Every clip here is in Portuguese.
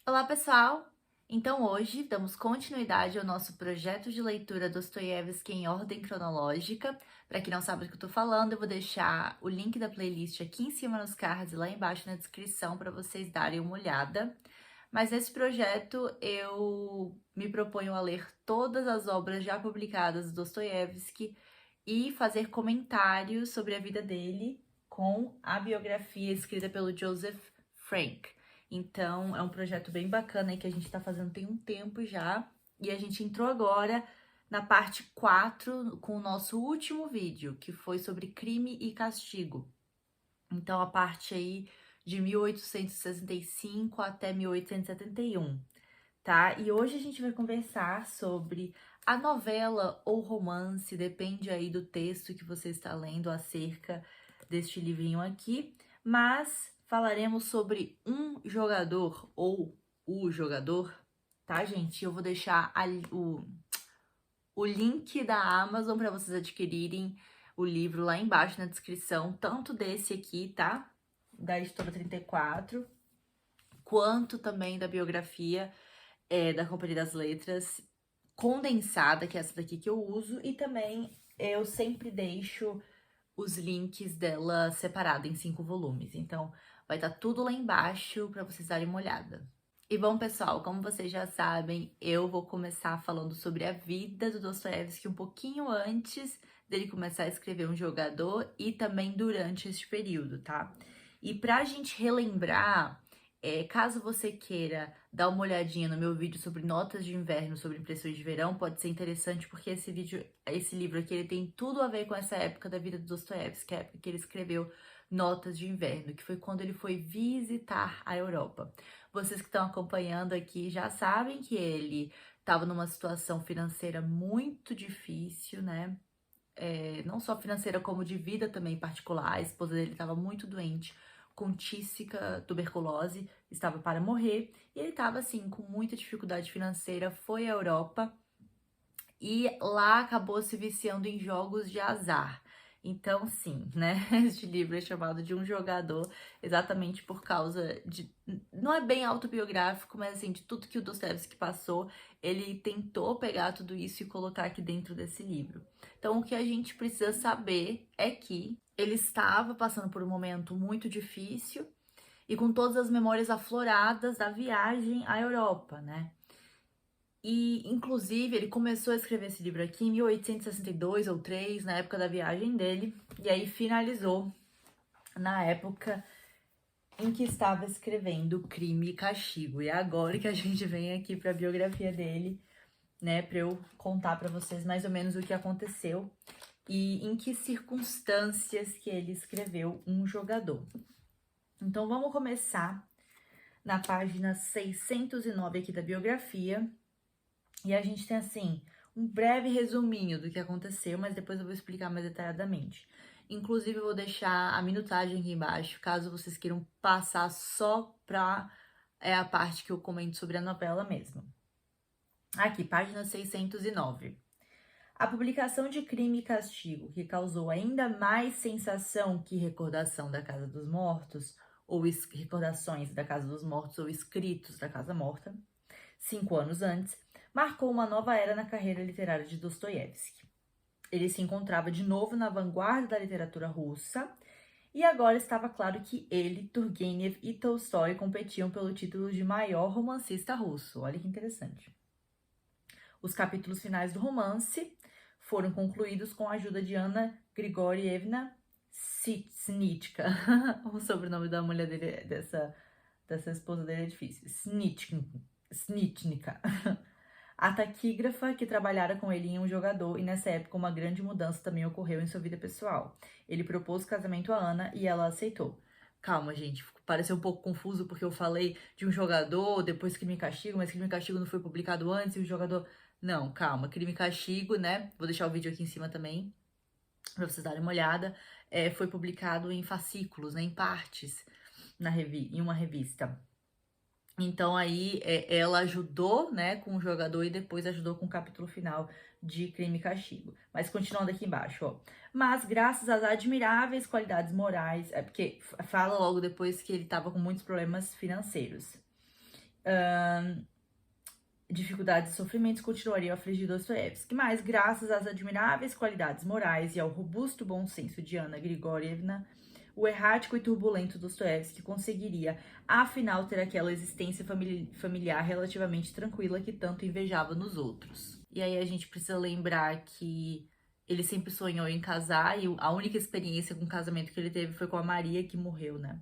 Olá, pessoal! Então, hoje damos continuidade ao nosso projeto de leitura Dostoiévski em ordem cronológica. Para quem não sabe do que eu tô falando, eu vou deixar o link da playlist aqui em cima nos cards e lá embaixo na descrição para vocês darem uma olhada. Mas nesse projeto eu me proponho a ler todas as obras já publicadas do Dostoiévski e fazer comentários sobre a vida dele com a biografia escrita pelo Joseph Frank. Então, é um projeto bem bacana aí que a gente tá fazendo tem um tempo já. E a gente entrou agora na parte 4 com o nosso último vídeo, que foi sobre crime e castigo. Então, a parte aí de 1865 até 1871, tá? E hoje a gente vai conversar sobre a novela ou romance, depende aí do texto que você está lendo acerca deste livrinho aqui, mas falaremos sobre um jogador ou o jogador, tá, gente? Eu vou deixar o link da Amazon para vocês adquirirem o livro lá embaixo na descrição, tanto desse aqui, tá? Da Editora 34, quanto também da biografia da Companhia das Letras condensada, que é essa daqui que eu uso, e também eu sempre deixo os links dela separada em 5 volumes. Então, vai estar tudo lá embaixo para vocês darem uma olhada. E bom, pessoal, como vocês já sabem, eu vou começar falando sobre a vida do Dostoiévski um pouquinho antes dele começar a escrever Um Jogador e também durante este período, tá? E pra gente relembrar, caso você queira dar uma olhadinha no meu vídeo sobre notas de inverno, sobre impressões de verão, pode ser interessante porque esse livro aqui, ele tem tudo a ver com essa época da vida do Dostoiévski, que é a época que ele escreveu Notas de Inverno, que foi quando ele foi visitar a Europa. Vocês que estão acompanhando aqui já sabem que ele estava numa situação financeira muito difícil, né? Não só financeira como de vida também particular. A esposa dele estava muito doente, com tísica, tuberculose, estava para morrer, e ele estava assim com muita dificuldade financeira, foi à Europa e lá acabou se viciando em jogos de azar. Então, sim, né? Este livro é chamado de Um Jogador, exatamente por causa de. Não é bem autobiográfico, mas assim, de tudo que o Dostoiévski passou, ele tentou pegar tudo isso e colocar aqui dentro desse livro. Então, o que a gente precisa saber é que ele estava passando por um momento muito difícil e com todas as memórias afloradas da viagem à Europa, né? E, inclusive, ele começou a escrever esse livro aqui em 1862 ou 3, na época da viagem dele, e aí finalizou na época em que estava escrevendo Crime e Castigo. E é agora que a gente vem aqui para a biografia dele, né, para eu contar para vocês mais ou menos o que aconteceu e em que circunstâncias que ele escreveu Um Jogador. Então, vamos começar na página 609 aqui da biografia. E a gente tem, assim, um breve resuminho do que aconteceu, mas depois eu vou explicar mais detalhadamente. Inclusive, eu vou deixar a minutagem aqui embaixo, caso vocês queiram passar só pra a parte que eu comento sobre a novela mesmo. Aqui, página 609. A publicação de Crime e Castigo, que causou ainda mais sensação que Recordação da Casa dos Mortos, ou Recordações da Casa dos Mortos, ou Escritos da Casa Morta, 5 anos antes, marcou uma nova era na carreira literária de Dostoiévski. Ele se encontrava de novo na vanguarda da literatura russa e agora estava claro que ele, Turgenev e Tolstói competiam pelo título de maior romancista russo. Olha que interessante. Os capítulos finais do romance foram concluídos com a ajuda de Anna Grigorievna Sitnichka. O sobrenome da mulher dele, dessa esposa dele é difícil. Snitchnika. A taquígrafa que trabalhara com ele em Um Jogador, e nessa época uma grande mudança também ocorreu em sua vida pessoal. Ele propôs casamento a Ana e ela aceitou. Calma, gente, pareceu um pouco confuso porque eu falei de Um Jogador, depois Crime e Castigo, mas Crime e Castigo não foi publicado antes e O Jogador... Não, calma, Crime e Castigo, né? Vou deixar o vídeo aqui em cima também, pra vocês darem uma olhada. Foi publicado em fascículos, né, em partes, em uma revista. Então aí ela ajudou, né, com o jogador e depois ajudou com o capítulo final de Crime e Castigo. Mas continuando aqui embaixo, ó. Mas graças às admiráveis qualidades morais, porque fala logo depois que ele estava com muitos problemas financeiros. dificuldades e sofrimentos continuariam a afligir Dostoiévski, mas, graças às admiráveis qualidades morais e ao robusto bom senso de Ana Grigorievna, o errático e turbulento Dostoiévski conseguiria, afinal, ter aquela existência familiar relativamente tranquila que tanto invejava nos outros. E aí a gente precisa lembrar que ele sempre sonhou em casar e a única experiência com casamento que ele teve foi com a Maria, que morreu, né?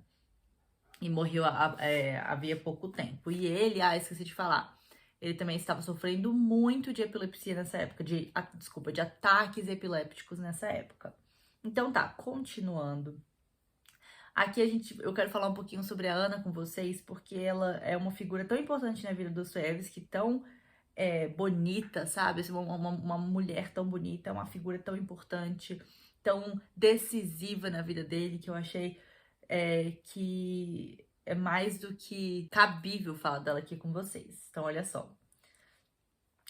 E morreu havia pouco tempo. E ele, esqueci de falar, ele também estava sofrendo muito de epilepsia nessa época, de ataques epilépticos nessa época. Então tá, continuando. Aqui eu quero falar um pouquinho sobre a Ana com vocês, porque ela é uma figura tão importante na vida do Dostoiévski, tão bonita, sabe? Assim, uma mulher tão bonita, uma figura tão importante, tão decisiva na vida dele, que eu achei que é mais do que cabível falar dela aqui com vocês. Então, olha só.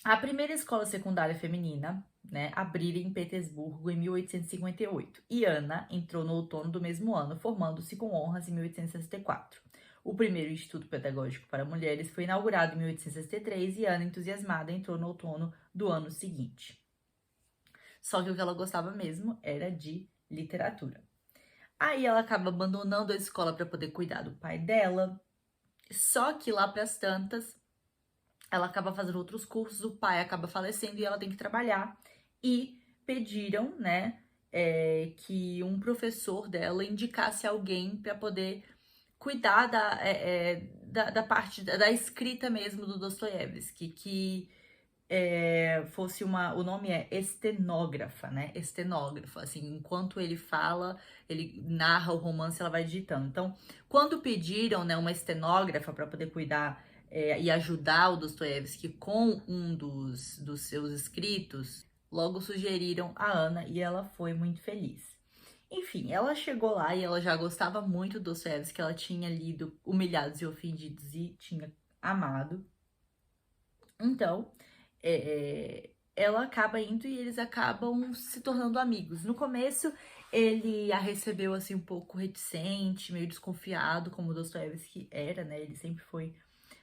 A primeira escola secundária feminina, né, abriu em Petersburgo em 1858 e Ana entrou no outono do mesmo ano, formando-se com honras em 1864. O primeiro Instituto Pedagógico para Mulheres foi inaugurado em 1863 e Ana, entusiasmada, entrou no outono do ano seguinte. Só que o que ela gostava mesmo era de literatura. Aí ela acaba abandonando a escola para poder cuidar do pai dela. Só que lá para as tantas, ela acaba fazendo outros cursos, o pai acaba falecendo e ela tem que trabalhar. E pediram, né, que um professor dela indicasse alguém para poder cuidar da parte da escrita mesmo do Dostoiévski, que fosse o nome é estenógrafa, né? Estenógrafa, assim, enquanto ele fala, ele narra o romance, ela vai digitando. Então, quando pediram, né, uma estenógrafa para poder cuidar e ajudar o Dostoiévski com um dos seus escritos, logo sugeriram a Ana e ela foi muito feliz. Enfim, ela chegou lá e ela já gostava muito do Dostoiévski, ela tinha lido Humilhados e Ofendidos e tinha amado. Então, ela acaba indo e eles acabam se tornando amigos. No começo, ele a recebeu assim um pouco reticente, meio desconfiado, como o Dostoiévski era, né? Ele sempre foi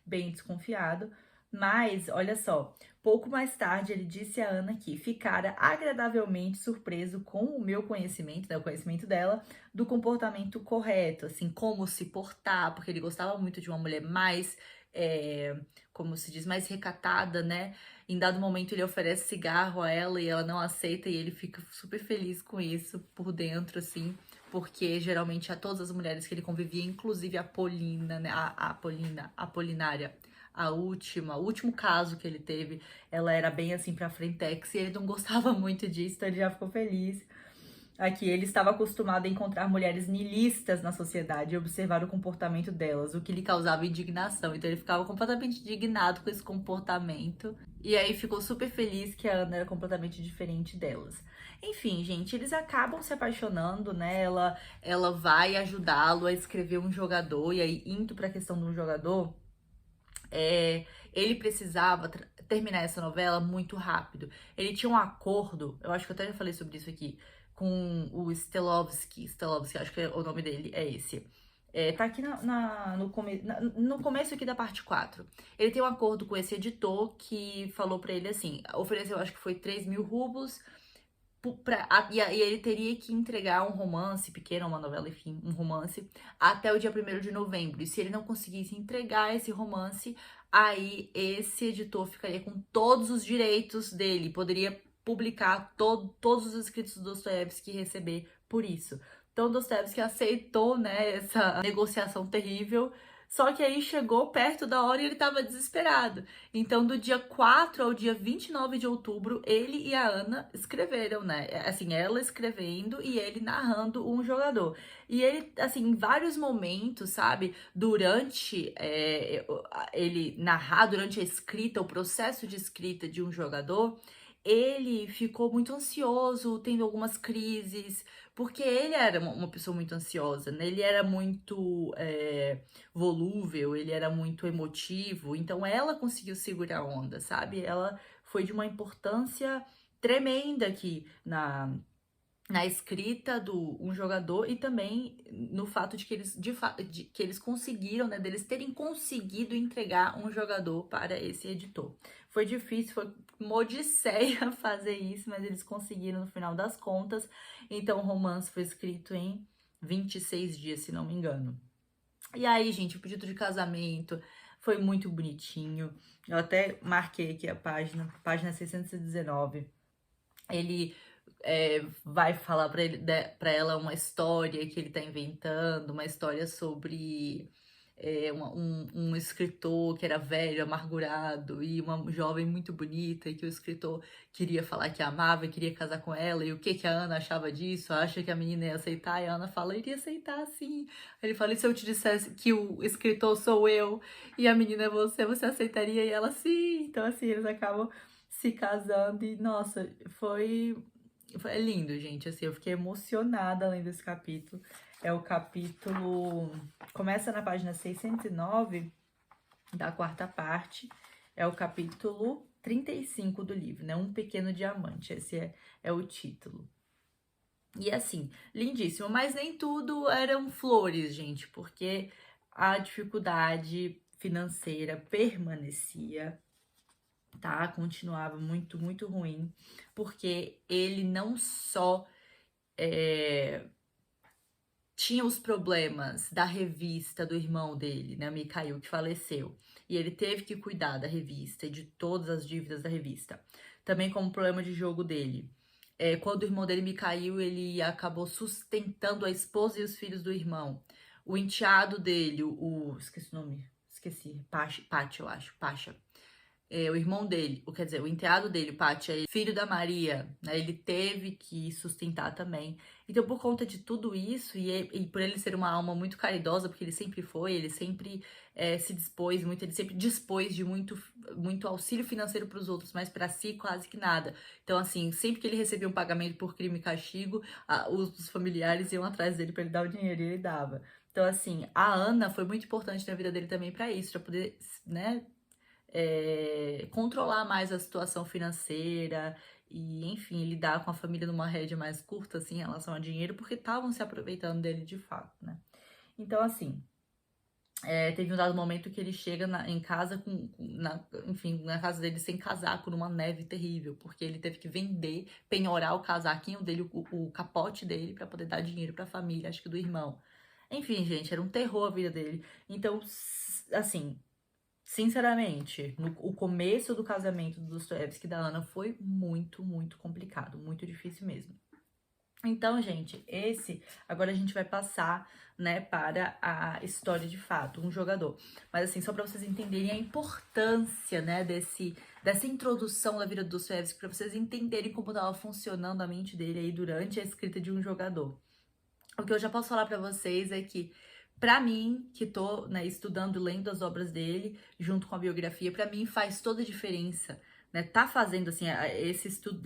bem desconfiado. Mas, olha só, pouco mais tarde ele disse a Ana que ficara agradavelmente surpreso com o meu conhecimento, né, o conhecimento dela, do comportamento correto, assim, como se portar, porque ele gostava muito de uma mulher mais, como se diz, mais recatada, né? Em dado momento ele oferece cigarro a ela e ela não aceita e ele fica super feliz com isso por dentro, assim, porque geralmente a todas as mulheres que ele convivia, inclusive a Polina, né, a Apolinária, o último caso que ele teve, ela era bem assim pra frentex e ele não gostava muito disso, então ele já ficou feliz. Aqui, ele estava acostumado a encontrar mulheres niilistas na sociedade e observar o comportamento delas, o que lhe causava indignação. Então, ele ficava completamente indignado com esse comportamento. E aí, ficou super feliz que a Ana era completamente diferente delas. Enfim, gente, eles acabam se apaixonando, né? Ela vai ajudá-lo a escrever um jogador. E aí, indo para a questão de um jogador, ele precisava terminar essa novela muito rápido. Ele tinha um acordo, eu acho que eu até já falei sobre isso aqui, com o Stelovski, acho que o nome dele é esse. Tá aqui no começo aqui da parte 4. Ele tem um acordo com esse editor que falou pra ele assim, ofereceu, acho que foi 3.000 rublos, e ele teria que entregar um romance pequeno, uma novela, enfim, um romance, até o dia 1º de novembro. E se ele não conseguisse entregar esse romance, aí esse editor ficaria com todos os direitos dele, poderia publicar todos os escritos do Dostoiévski e receber por isso. Então Dostoiévski aceitou, né, essa negociação terrível. Só que aí chegou perto da hora e ele estava desesperado. Então, do dia 4 ao dia 29 de outubro, ele e a Ana escreveram, né? Assim, ela escrevendo e ele narrando um jogador. E ele, assim, em vários momentos, sabe? Durante ele narrar, durante a escrita, o processo de escrita de um jogador, ele ficou muito ansioso, tendo algumas crises, porque ele era uma pessoa muito ansiosa, né? Ele era muito volúvel, ele era muito emotivo, então ela conseguiu segurar a onda, sabe? Ela foi de uma importância tremenda aqui na escrita do um jogador e também no fato de que eles que eles conseguiram, né, deles terem conseguido entregar um jogador para esse editor. Foi difícil, foi uma odisseia fazer isso, mas eles conseguiram no final das contas. Então o romance foi escrito em 26 dias, se não me engano. E aí, gente, o pedido de casamento foi muito bonitinho. Eu até marquei aqui a página 619. Ele vai falar pra ela uma história que ele tá inventando, uma história sobre um escritor que era velho, amargurado, e uma jovem muito bonita, e que o escritor queria falar que amava e queria casar com ela, e o que que a Ana achava disso? Acha que a menina ia aceitar? E a Ana fala, iria aceitar sim. Ele fala, e se eu te dissesse que o escritor sou eu, e a menina é você, você aceitaria? E ela, sim. Então, assim, eles acabam se casando, e nossa, foi lindo, gente. Assim, eu fiquei emocionada lendo esse capítulo. É o capítulo. Começa na página 609 da quarta parte. É o capítulo 35 do livro, né? Um Pequeno Diamante. Esse é o título. E assim, lindíssimo. Mas nem tudo eram flores, gente, porque a dificuldade financeira permanecia, tá? Continuava muito, muito ruim, porque ele não só tinha os problemas da revista do irmão dele, né, Mikhail, que faleceu, e ele teve que cuidar da revista e de todas as dívidas da revista. Também como problema de jogo dele. Quando o irmão dele, Mikhail, ele acabou sustentando a esposa e os filhos do irmão. O enteado dele, esqueci o nome, esqueci, Pacha, eu acho, Pacha. O irmão dele, quer dizer, o enteado dele, Pátia, filho da Maria, né, ele teve que sustentar também. Então, por conta de tudo isso, e por ele ser uma alma muito caridosa, porque ele sempre foi, ele sempre se dispôs muito, ele sempre dispôs de muito, muito auxílio financeiro para os outros, mas para si quase que nada. Então, assim, sempre que ele recebia um pagamento por crime e castigo, os familiares iam atrás dele para ele dar o dinheiro e ele dava. Então, assim, a Ana foi muito importante na vida dele também para isso, para poder, né, controlar mais a situação financeira e, enfim, lidar com a família numa rédea mais curta, assim, em relação a dinheiro, porque estavam se aproveitando dele de fato, né? Então, assim, teve um dado momento que ele chega em casa enfim, na casa dele sem casaco, numa neve terrível, porque ele teve que vender, penhorar o casaquinho dele, o capote dele, para poder dar dinheiro para a família, acho que do irmão. Enfim, gente, era um terror a vida dele. Então, assim, sinceramente, o começo do casamento do Dostoiévski e da Ana foi muito, muito complicado, muito difícil mesmo. Então, gente, agora a gente vai passar, né, para a história de fato, um jogador. Mas assim, só para vocês entenderem a importância, né, dessa introdução da vida do Dostoiévski, para vocês entenderem como estava funcionando a mente dele aí durante a escrita de um jogador. O que eu já posso falar para vocês é que, para mim, que tô, né, estudando, lendo as obras dele, junto com a biografia, para mim faz toda a diferença, né? Tá fazendo, assim, esse estudo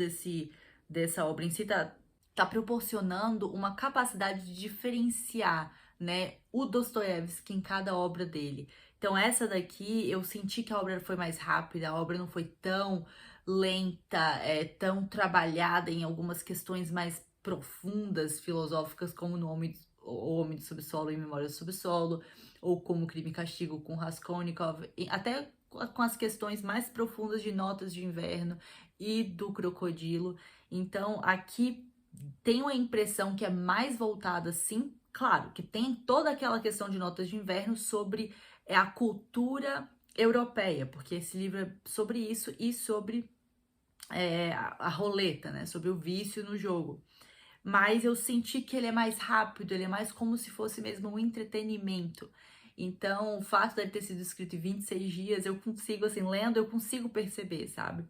dessa obra em si tá proporcionando uma capacidade de diferenciar, né, o Dostoiévski em cada obra dele. Então, essa daqui, eu senti que a obra foi mais rápida, a obra não foi tão lenta, tão trabalhada em algumas questões mais profundas, filosóficas, como no O Homem do Subsolo e Memória do Subsolo, ou como Crime e Castigo com Raskolnikov, até com as questões mais profundas de Notas de Inverno e do Crocodilo. Então, aqui tenho a impressão que é mais voltada, sim, claro, que tem toda aquela questão de Notas de Inverno sobre a cultura europeia, porque esse livro é sobre isso e sobre a roleta, né? Sobre o vício no jogo. Mas eu senti que ele é mais rápido, ele é mais como se fosse mesmo um entretenimento. Então, o fato dele ter sido escrito em 26 dias, eu consigo, assim, lendo, eu consigo perceber, sabe?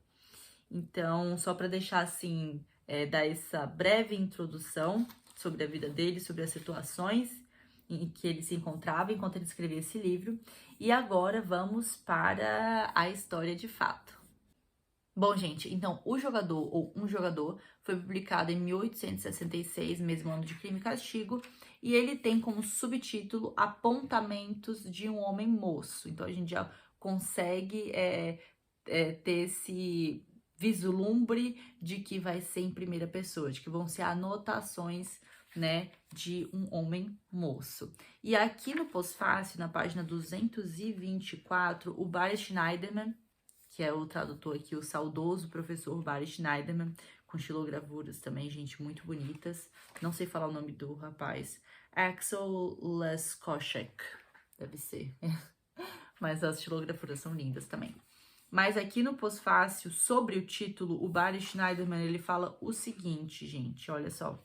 Então, só para deixar, assim, dar essa breve introdução sobre a vida dele, sobre as situações em que ele se encontrava enquanto ele escrevia esse livro. E agora vamos para a história de fato. Bom, gente, então, O Jogador, ou Um Jogador, foi publicado em 1866, mesmo ano de Crime e Castigo, e ele tem como subtítulo Apontamentos de um Homem Moço. Então, a gente já consegue ter vislumbre de que vai ser em primeira pessoa, de que vão ser anotações, né, de um homem moço. E aqui no pós-fácil, na página 224, o Barry Schneiderman, que é o tradutor aqui, o saudoso professor Barry Schneiderman, com xilogravuras também, gente, muito bonitas. Não sei falar o nome do rapaz. Axel Leskoshek, deve ser. Mas as xilografuras são lindas também. Mas aqui no pós-fácil, sobre o título, o Barry Schneiderman, ele fala o seguinte, gente, olha só.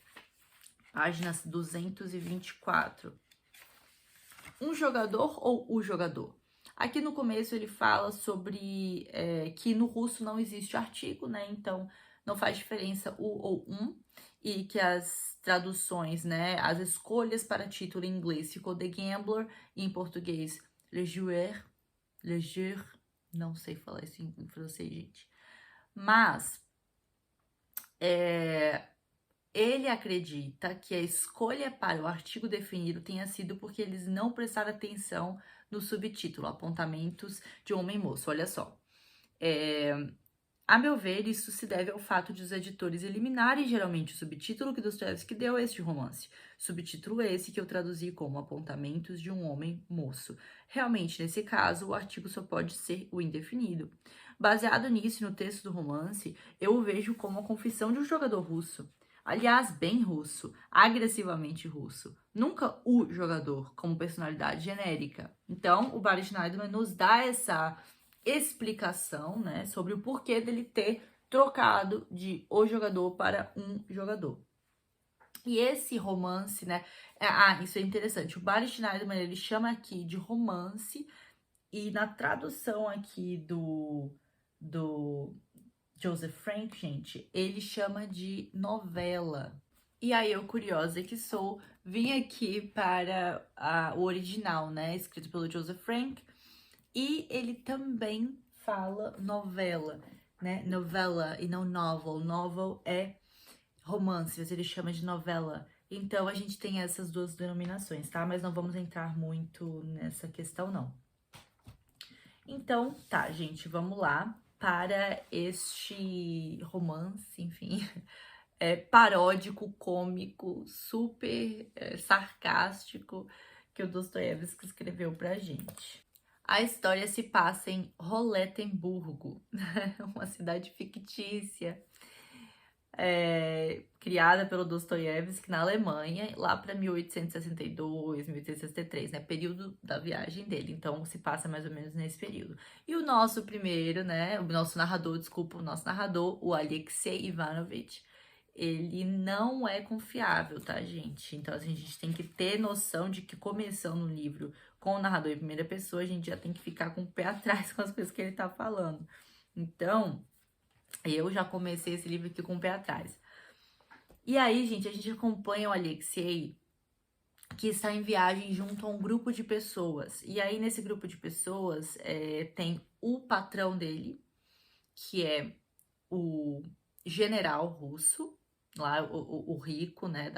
Página 224. Um jogador ou o jogador? Aqui no começo ele fala sobre que no russo não existe artigo, né? Então não faz diferença o ou um. E que as traduções, né? As escolhas para título em inglês ficou The Gambler e em português Le Joueur. Le Joueur. Não sei falar isso em francês, gente. Mas ele acredita que a escolha para o artigo definido tenha sido porque eles não prestaram atenção no subtítulo, apontamentos de homem moço. Olha só. A meu ver, isso se deve ao fato de os editores eliminarem geralmente o subtítulo que Dostoiévski deu a este romance. Subtítulo esse que eu traduzi como Apontamentos de um Homem Moço. Realmente, nesse caso, o artigo só pode ser o indefinido. Baseado nisso e no texto do romance, eu o vejo como a confissão de um jogador russo. Aliás, bem russo, agressivamente russo. Nunca o jogador como personalidade genérica. Então, o Barry Schneiderman nos dá essa explicação, né, sobre o porquê dele ter trocado de o jogador para um jogador. E esse romance, né, isso é interessante, o Barry Schneiderman, ele chama aqui de romance, e na tradução aqui do Joseph Frank, gente, ele chama de novela. E aí eu, curiosa que sou, vim aqui para o original, né, escrito pelo Joseph Frank, e ele também fala novela, né? Novela e não novel. Novel é romance, mas ele chama de novela. Então, a gente tem essas duas denominações, tá? Mas não vamos entrar muito nessa questão, não. Então, tá, gente, vamos lá para este romance, enfim, paródico, cômico, super sarcástico que o Dostoiévski escreveu pra gente. A história se passa em Roletemburgo, uma cidade fictícia, criada pelo Dostoiévski na Alemanha, lá para 1862, 1863, né? Período da viagem dele. Então, se passa mais ou menos nesse período. E o nosso primeiro, né? O nosso narrador, o Alexei Ivanovich, ele não é confiável, tá, gente? Então, assim, a gente tem que ter noção de que começando o livro com o narrador em primeira pessoa, a gente já tem que ficar com o pé atrás com as coisas que ele tá falando. Então, eu já comecei esse livro aqui com o pé atrás. E aí, gente, a gente acompanha o Alexei, que está em viagem junto a um grupo de pessoas. E aí, nesse grupo de pessoas, tem o patrão dele, que é o general russo, lá o rico, né,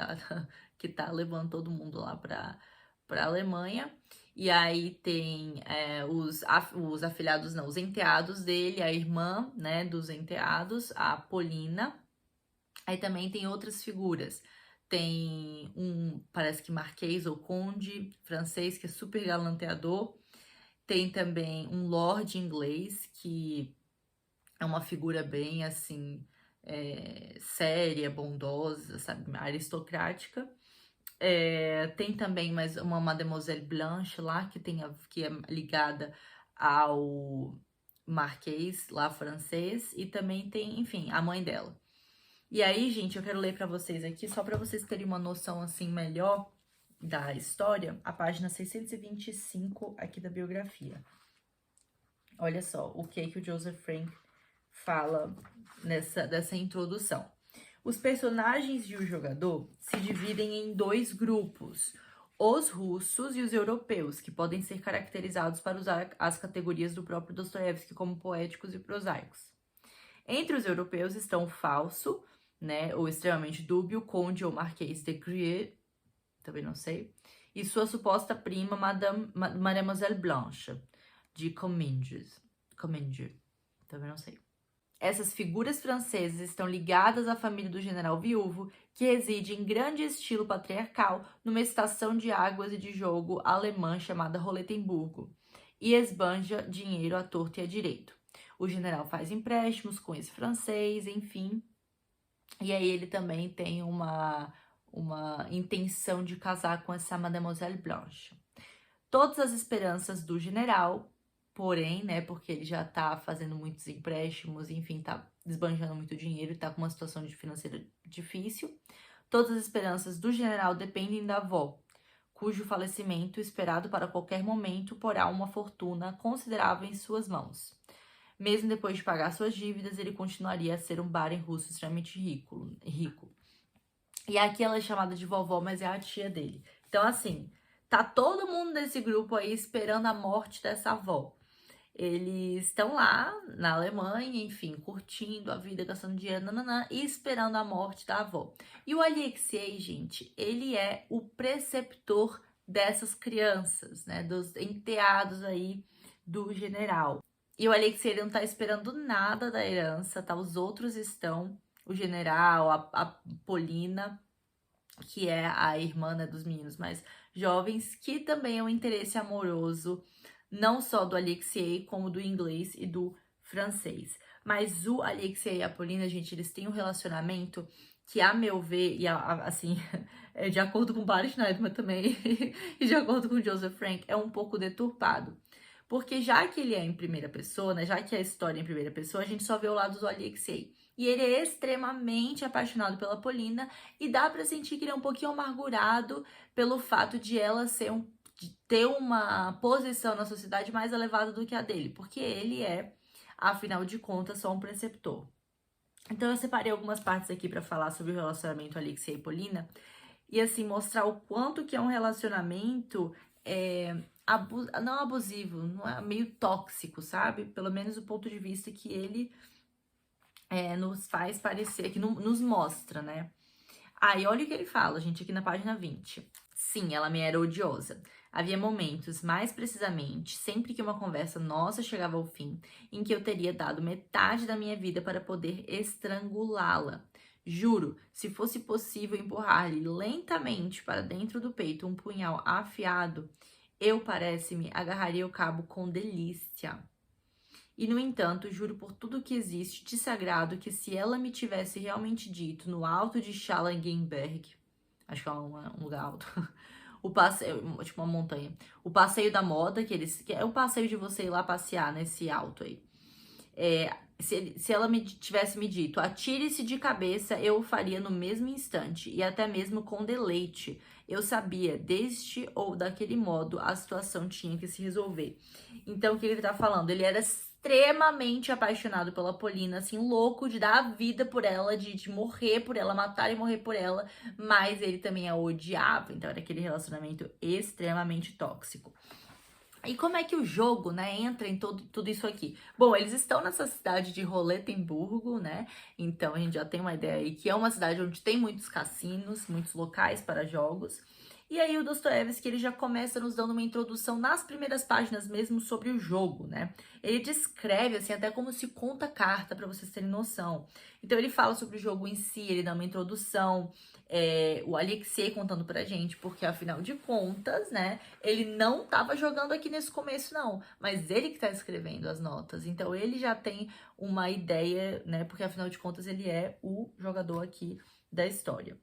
que tá levando todo mundo lá pra Alemanha. E aí tem os afilhados, não, os enteados dele, a irmã, né, dos enteados, a Polina. Aí também tem outras figuras. Tem parece que marquês ou conde francês, que é super galanteador. Tem também um lord inglês, que é uma figura bem, assim, séria, bondosa, sabe, aristocrática. Tem também mais uma Mademoiselle Blanche lá, que é ligada ao marquês lá francês, e também tem, enfim, a mãe dela. E aí, gente, eu quero ler para vocês aqui, só para vocês terem uma noção, assim, melhor da história, a página 625 aqui da biografia. Olha só o que o Joseph Frank fala dessa introdução. Os personagens e o jogador se dividem em dois grupos, os russos e os europeus, que podem ser caracterizados para usar as categorias do próprio Dostoiévski como poéticos e prosaicos. Entre os europeus estão o falso, né, ou extremamente dúbio, conde ou marquês de Grieux, também não sei, e sua suposta prima, Mademoiselle Blanche, de Comminges, também não sei. Essas figuras francesas estão ligadas à família do general viúvo, que reside em grande estilo patriarcal numa estação de águas e de jogo alemã chamada Roletemburgo, e esbanja dinheiro à torto e à direito. O general faz empréstimos com esse francês, enfim, e aí ele também tem uma intenção de casar com essa Mademoiselle Blanche. Todas as esperanças do general, porém, né, porque ele já tá fazendo muitos empréstimos, enfim, tá desbanjando muito dinheiro e tá com uma situação financeira difícil. Todas as esperanças do general dependem da avó, cujo falecimento, esperado para qualquer momento, porá uma fortuna considerável em suas mãos. Mesmo depois de pagar suas dívidas, ele continuaria a ser um Baron russo extremamente rico. E aqui ela é chamada de vovó, mas é a tia dele. Então, assim, tá todo mundo desse grupo aí esperando a morte dessa avó. Eles estão lá na Alemanha, enfim, curtindo a vida, gastando dinheiro, nananã, e esperando a morte da avó. E o Alexei, gente, ele é o preceptor dessas crianças, né, dos enteados aí do general. E o Alexei não tá esperando nada da herança, tá? Os outros estão, o general, a Polina, que é a irmã, né, dos meninos mais jovens, que também é um interesse amoroso, não só do Alexei, como do inglês e do francês. Mas o Alexei e a Polina, gente, eles têm um relacionamento que, a meu ver, e assim, de acordo com Barry Schneiderman também, e de acordo com Joseph Frank, é um pouco deturpado. Porque já que ele é em primeira pessoa, né, já que a história é em primeira pessoa, a gente só vê o lado do Alexei. E ele é extremamente apaixonado pela Polina e dá pra sentir que ele é um pouquinho amargurado pelo fato de ela de ter uma posição na sociedade mais elevada do que a dele, porque ele é, afinal de contas, só um preceptor. Então eu separei algumas partes aqui pra falar sobre o relacionamento Alexei e Polina e assim mostrar o quanto que é um relacionamento não abusivo, não é meio tóxico, sabe? Pelo menos do ponto de vista que ele nos faz parecer, que nos mostra, né? Aí olha o que ele fala, gente, aqui na página 20. Sim, ela me era odiosa. Havia momentos, mais precisamente, sempre que uma conversa nossa chegava ao fim, em que eu teria dado metade da minha vida para poder estrangulá-la. Juro, se fosse possível empurrar-lhe lentamente para dentro do peito um punhal afiado, eu, parece-me, agarraria o cabo com delícia. E, no entanto, juro por tudo que existe de sagrado que se ela me tivesse realmente dito no alto de Schallenberg, acho que é um lugar alto, o passeio, tipo uma montanha, o passeio da moda, que é o passeio de você ir lá passear nesse alto aí. Se ela tivesse me dito, atire-se de cabeça, eu o faria no mesmo instante, e até mesmo com deleite. Eu sabia, deste ou daquele modo, a situação tinha que se resolver. Então, o que ele tá falando? Ele era extremamente apaixonado pela Polina, assim, louco de dar a vida por ela, de morrer por ela, matar e morrer por ela, mas ele também a odiava, então era aquele relacionamento extremamente tóxico. E como é que o jogo, né, entra em tudo isso aqui? Bom, eles estão nessa cidade de Roletemburgo, né? Então a gente já tem uma ideia aí que é uma cidade onde tem muitos cassinos, muitos locais para jogos. E aí o Dostoiévski, ele já começa nos dando uma introdução nas primeiras páginas mesmo sobre o jogo, né? Ele descreve assim até como se conta carta para vocês terem noção. Então ele fala sobre o jogo em si, ele dá uma introdução, o Alexei contando pra gente, porque afinal de contas, né, ele não tava jogando aqui nesse começo não, mas ele que tá escrevendo as notas. Então ele já tem uma ideia, né, porque afinal de contas ele é o jogador aqui da história.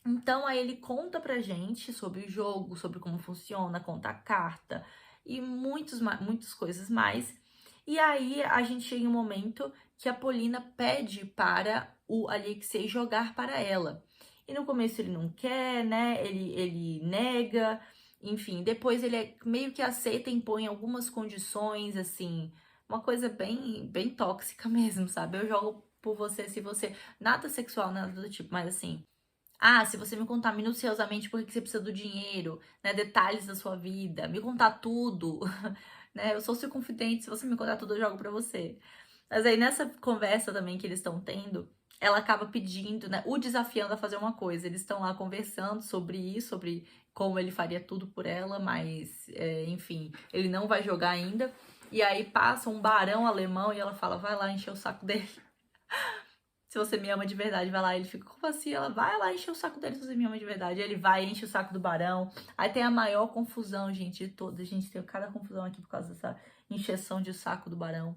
Então, aí ele conta pra gente sobre o jogo, sobre como funciona, conta a carta e muitas coisas mais. E aí a gente chega em um momento que a Polina pede para o Alexei jogar para ela. E no começo ele não quer, né? Ele nega, enfim. Depois ele meio que aceita e impõe algumas condições, assim, uma coisa bem tóxica mesmo, sabe? Eu jogo por você se você. Nada sexual, nada do tipo, mas assim. Ah, se você me contar minuciosamente por que você precisa do dinheiro, né, detalhes da sua vida, me contar tudo, né, eu sou seu confidente, se você me contar tudo eu jogo pra você. Mas aí nessa conversa também que eles estão tendo, ela acaba pedindo, né, o desafiando a fazer uma coisa. Eles estão lá conversando sobre isso, sobre como ele faria tudo por ela, mas, enfim, ele não vai jogar ainda. E aí passa um barão alemão e ela fala, vai lá encher o saco dele. Se você me ama de verdade, vai lá. Ele fica, como assim? Ela vai lá encher o saco dele se você me ama de verdade. Ele vai, enche o saco do Barão. Aí tem a maior confusão, gente, de todas. A gente tem cada confusão aqui por causa dessa encheção de saco do Barão.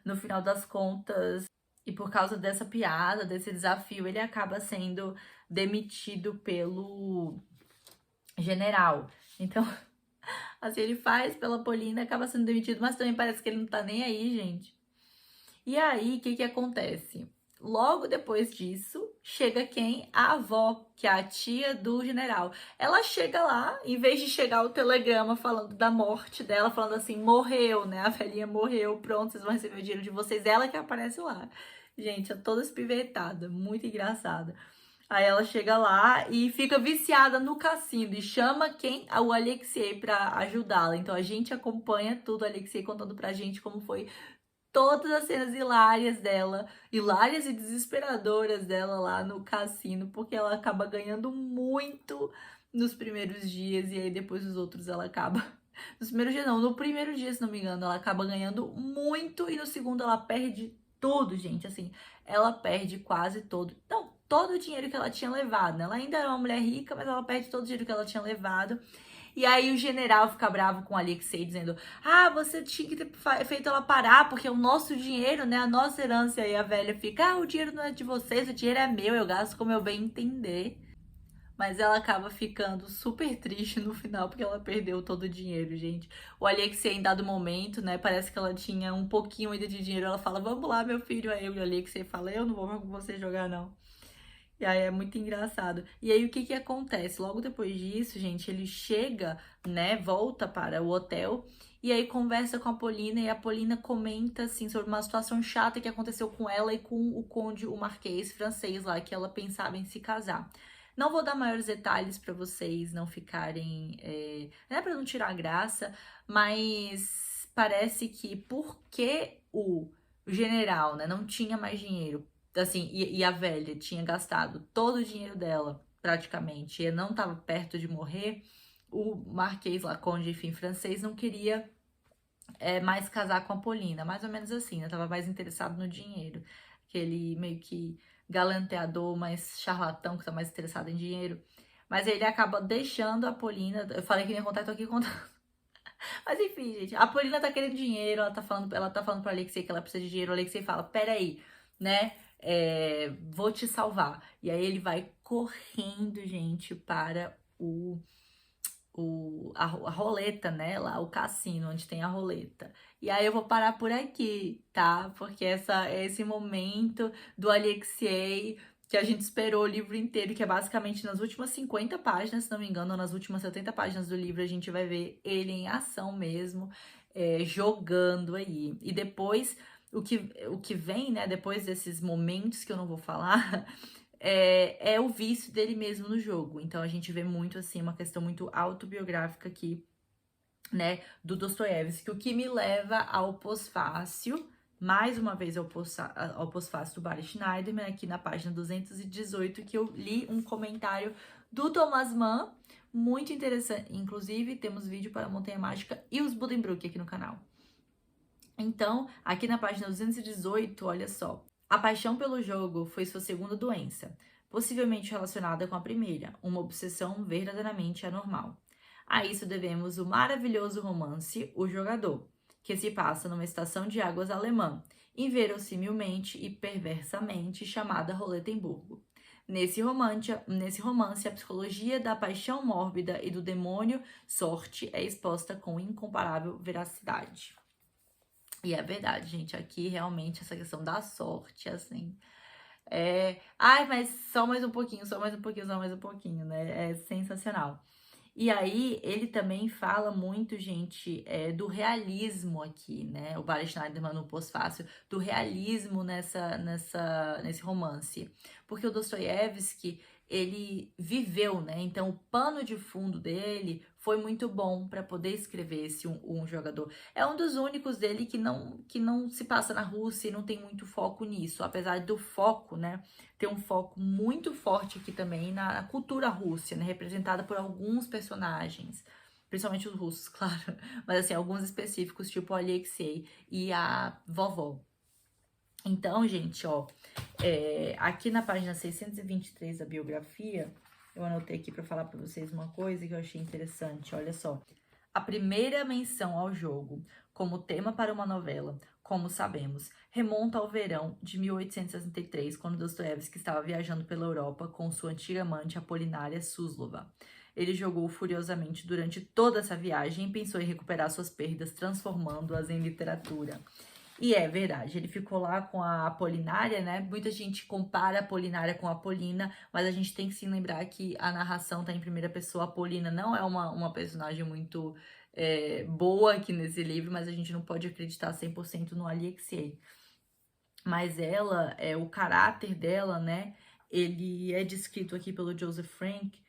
No final das contas, e por causa dessa piada, desse desafio, ele acaba sendo demitido pelo general. Então, assim, ele faz pela Polina, acaba sendo demitido, mas também parece que ele não tá nem aí, gente. E aí, o que que acontece? Logo depois disso, chega quem? A avó, que é a tia do general. Ela chega lá, em vez de chegar o telegrama falando da morte dela, falando assim, morreu, né? A velhinha morreu, pronto, vocês vão receber o dinheiro de vocês. Ela que aparece lá. Gente, é toda espivetada, muito engraçada. Aí ela chega lá e fica viciada no cassino e chama quem? O Alexei pra ajudá-la. Então a gente acompanha tudo, o Alexei contando pra gente como foi todas as cenas hilárias dela, hilárias e desesperadoras dela lá no cassino, porque ela acaba ganhando muito nos primeiros dias e aí depois os outros ela acaba. Nos primeiros dias não, no primeiro dia, se não me engano, ela acaba ganhando muito e no segundo ela perde tudo, gente, assim, ela perde quase todo, não, todo o dinheiro que ela tinha levado, né? Ela ainda era uma mulher rica, mas ela perde todo o dinheiro que ela tinha levado. E aí o general fica bravo com o Alexei, dizendo: ah, você tinha que ter feito ela parar, porque é o nosso dinheiro, né? A nossa herança. E aí a velha fica: ah, o dinheiro não é de vocês, o dinheiro é meu, eu gasto como eu bem entender. Mas ela acaba ficando super triste no final, porque ela perdeu todo o dinheiro, gente. O Alexei, em dado momento, né? Parece que ela tinha um pouquinho ainda de dinheiro. Ela fala: vamos lá, meu filho. Aí o Alexei fala: eu não vou com você jogar, não. E aí é muito engraçado. E aí o que que acontece? Logo depois disso, gente, ele chega, né, volta para o hotel e aí conversa com a Polina e a Polina comenta assim sobre uma situação chata que aconteceu com ela e com o conde, o marquês francês lá, que ela pensava em se casar. Não vou dar maiores detalhes para vocês não ficarem, né, para não tirar a graça, mas parece que porque o general, né, não tinha mais dinheiro assim, e a velha tinha gastado todo o dinheiro dela, praticamente, e não estava perto de morrer, o Marquês Laconde, enfim, francês, não queria mais casar com a Polina, mais ou menos assim, né? Tava mais interessado no dinheiro. Aquele meio que galanteador, mais charlatão, que tá mais interessado em dinheiro. Mas ele acaba deixando a Polina. Eu falei que nem ia contar, tô aqui contando. Mas enfim, gente, a Polina tá querendo dinheiro, ela tá falando pro Alexei que ela precisa de dinheiro, o Alexei fala, peraí, né, vou te salvar. E aí ele vai correndo, gente, para a roleta, né, lá, o cassino, onde tem a roleta. E aí eu vou parar por aqui, tá? Porque é esse momento do Alexei que a gente esperou o livro inteiro, que é basicamente nas últimas 50 páginas, se não me engano, ou nas últimas 70 páginas do livro, a gente vai ver ele em ação mesmo, jogando aí. E depois, o que vem, né, depois desses momentos que eu não vou falar, é o vício dele mesmo no jogo. Então a gente vê muito, assim, uma questão muito autobiográfica aqui, né, do Dostoiévski, o que me leva ao pós-fácil, mais uma vez ao pós-fácil do Barry Schneiderman, aqui na página 218, que eu li um comentário do Thomas Mann, muito interessante, inclusive temos vídeo para a Montanha Mágica e os Buddenbrook aqui no canal. Então, aqui na página 218, olha só, a paixão pelo jogo foi sua segunda doença, possivelmente relacionada com a primeira, uma obsessão verdadeiramente anormal. A isso devemos o maravilhoso romance O Jogador, que se passa numa estação de águas alemã, inverossimilmente e perversamente chamada Roletemburgo. Nesse romance, a psicologia da paixão mórbida e do demônio sorte é exposta com incomparável veracidade. E é verdade, gente, aqui realmente essa questão da sorte, assim, ai, mas só mais um pouquinho, só mais um pouquinho, só mais um pouquinho, né? É sensacional. E aí, ele também fala muito, gente, do realismo aqui, né? O Barry Schneiderman no pós-fácil, do realismo nesse romance. Porque o Dostoiévski, ele viveu, né? Então, o pano de fundo dele foi muito bom para poder escrever esse um jogador. É um dos únicos dele que não se passa na Rússia e não tem muito foco nisso. Apesar do foco, né? Tem um foco muito forte aqui também na cultura russa, né? Representada por alguns personagens, principalmente os russos, claro, mas assim, alguns específicos, tipo o Alexei e a vovó. Então, gente, ó, aqui na página 623 da biografia, eu anotei aqui para falar para vocês uma coisa que eu achei interessante, olha só. A primeira menção ao jogo como tema para uma novela, como sabemos, remonta ao verão de 1863, quando Dostoiévski estava viajando pela Europa com sua antiga amante Apolinária Suslova. Ele jogou furiosamente durante toda essa viagem e pensou em recuperar suas perdas, transformando-as em literatura. E é verdade, ele ficou lá com a Apolinária, né? Muita gente compara a Apolinária com a Apolina, mas a gente tem que se lembrar que a narração tá em primeira pessoa. A Apolina não é uma personagem muito boa aqui nesse livro, mas a gente não pode acreditar 100% no Alexei. Mas ela, o caráter dela, né? Ele é descrito aqui pelo Joseph Frank,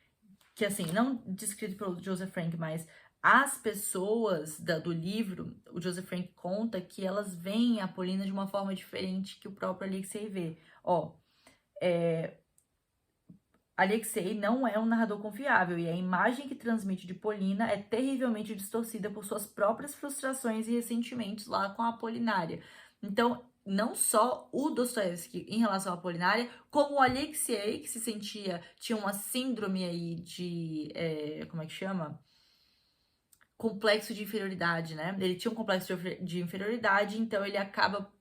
que assim, não descrito pelo Joseph Frank, mas as pessoas do livro, o Joseph Frank conta que elas veem a Polina de uma forma diferente que o próprio Alexei vê. Ó, Alexei não é um narrador confiável e a imagem que transmite de Polina é terrivelmente distorcida por suas próprias frustrações e ressentimentos lá com a Apolinária. Então, não só o Dostoiévski em relação à Apolinária, como o Alexei, que tinha uma síndrome aí de, como é que chama? Complexo de inferioridade, né? Ele tinha um complexo de inferioridade, então ele acaba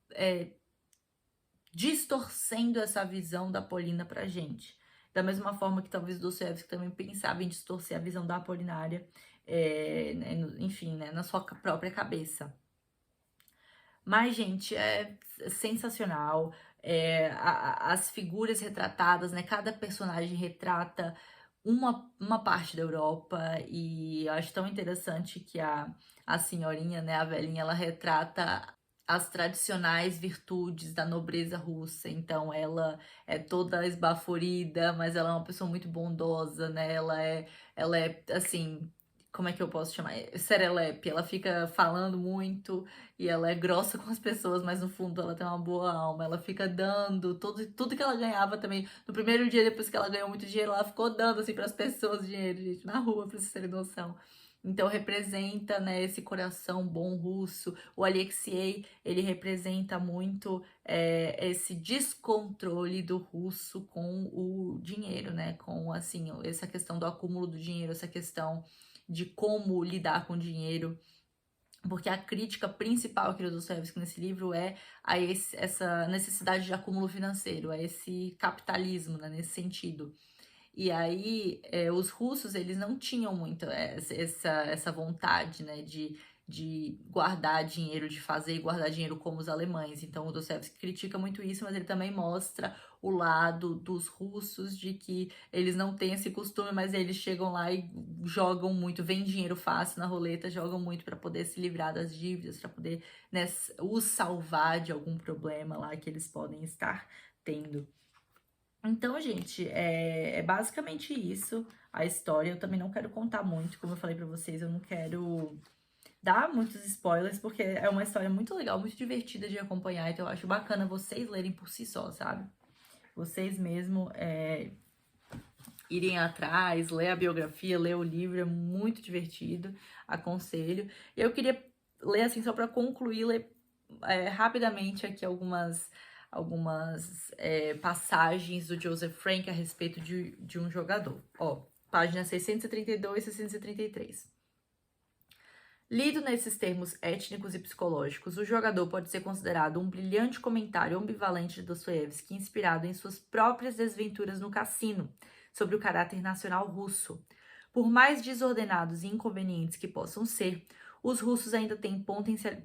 distorcendo essa visão da Polina pra gente. Da mesma forma que talvez Dostoiévski também pensava em distorcer a visão da Apolinária, enfim, né, na sua própria cabeça. Mas, gente, é sensacional. As figuras retratadas, né? Cada personagem retrata uma parte da Europa e eu acho tão interessante que a senhorinha, né, a velhinha, ela retrata as tradicionais virtudes da nobreza russa. Então, ela é toda esbaforida, mas ela é uma pessoa muito bondosa, né? Ela é assim, como é que eu posso chamar? Serelepe. Ela fica falando muito e ela é grossa com as pessoas, mas no fundo ela tem uma boa alma. Ela fica dando tudo que ela ganhava também. No primeiro dia, depois que ela ganhou muito dinheiro, ela ficou dando assim para as pessoas dinheiro, gente, na rua, pra vocês terem noção. Então representa, né, esse coração bom russo. O Alexei, ele representa muito esse descontrole do russo com o dinheiro, né? Com, assim, essa questão do acúmulo do dinheiro, essa questão de como lidar com dinheiro. Porque a crítica principal aqui do Dostoiévski nesse livro é essa necessidade de acúmulo financeiro, é esse capitalismo, né, nesse sentido. E aí, os russos, eles não tinham muito essa vontade, né, de guardar dinheiro, de fazer e guardar dinheiro como os alemães. Então, o Dostoiévski critica muito isso, mas ele também mostra o lado dos russos, de que eles não têm esse costume, mas eles chegam lá e jogam muito, vem dinheiro fácil na roleta, jogam muito para poder se livrar das dívidas, para poder, né, os salvar de algum problema lá que eles podem estar tendo. Então, gente, é basicamente isso a história. Eu também não quero contar muito, como eu falei pra vocês, eu não quero dar muitos spoilers, porque é uma história muito legal, muito divertida de acompanhar, então eu acho bacana vocês lerem por si só, sabe? Vocês mesmo irem atrás, ler a biografia, ler o livro, é muito divertido, aconselho. E eu queria ler, assim, só pra concluir, ler rapidamente aqui algumas passagens do Joseph Frank a respeito de um jogador. Ó, página 632 e 633. Lido nesses termos étnicos e psicológicos, o jogador pode ser considerado um brilhante comentário ambivalente de Dostoiévski, inspirado em suas próprias desventuras no cassino, sobre o caráter nacional russo. Por mais desordenados e inconvenientes que possam ser, os russos ainda têm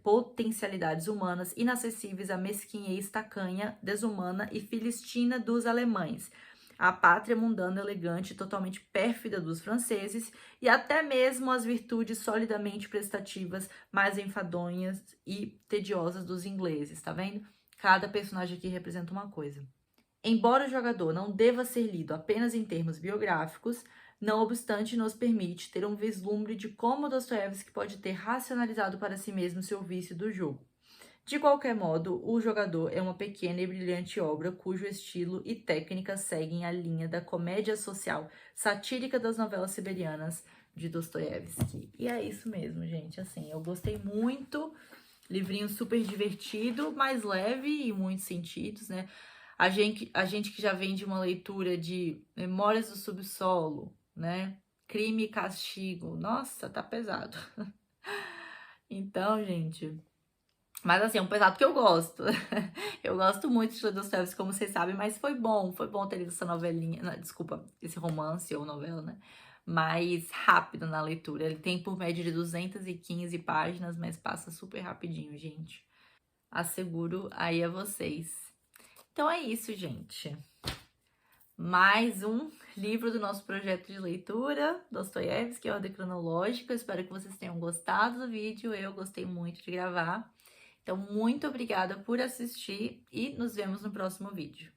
potencialidades humanas inacessíveis à mesquinhez tacanha, desumana e filistina dos alemães, à pátria mundana, elegante e totalmente pérfida dos franceses, e até mesmo as virtudes solidamente prestativas, mais enfadonhas e tediosas dos ingleses, tá vendo? Cada personagem aqui representa uma coisa. Embora o jogador não deva ser lido apenas em termos biográficos, não obstante nos permite ter um vislumbre de como Dostoiévski pode ter racionalizado para si mesmo seu vício do jogo. De qualquer modo, O Jogador é uma pequena e brilhante obra cujo estilo e técnica seguem a linha da comédia social satírica das novelas siberianas de Dostoiévski. E é isso mesmo, gente. Assim, eu gostei muito Livrinho super divertido, mais leve em muitos sentidos, né? A gente que já vem de uma leitura de Memórias do Subsolo, né? Crime e Castigo. Nossa, tá pesado. Então, gente. Mas assim, é um pesado que eu gosto. Eu gosto muito de Dostoiévski, como vocês sabem, mas foi bom ter lido essa novelinha, não, desculpa, esse romance ou novela, né? Mais rápido na leitura. Ele tem por média de 215 páginas, mas passa super rapidinho, gente. Asseguro aí a vocês. Então é isso, gente. Mais um livro do nosso projeto de leitura, Dostoiévski, Ordem Cronológica. Eu espero que vocês tenham gostado do vídeo. Eu gostei muito de gravar. Então, muito obrigada por assistir e nos vemos no próximo vídeo.